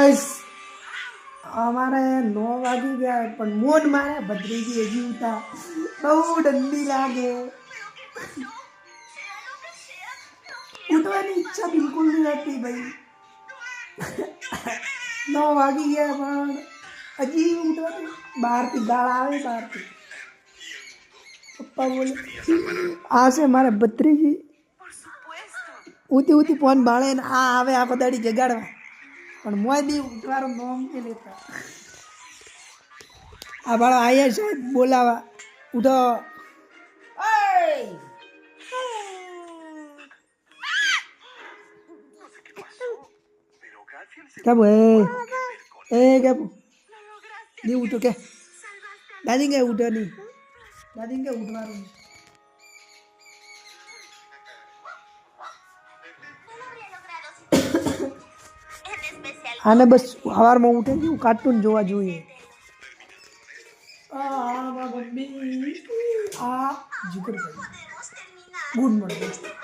guys हमारे 9 वागी गया पण मोन मारे भद्रीजी हजी उठा बहु डंडी लागे उठवानी इच्छा बिल्कुल नहीं रहती भाई 9 वागी गया पण हजी उठवानी बाहर की गाल आवे बाहर की पप्पा बोले आ से मारे भद्रीजी उती उती फोन भाड़े ने आ आवे आखो दाड़ी जगाड़वा पण मोदी उठवारो नोम के लेता आ बाळा आया शायद बोलावा उठो क्या बोए ए क्या नहीं उठो क्या दादी के उठो नहीं दादी के उठवारो आने बस हवार में उठे कि कार्टून जोवा જોઈએ आ मम्मी आ जिगर गुड मॉर्निंग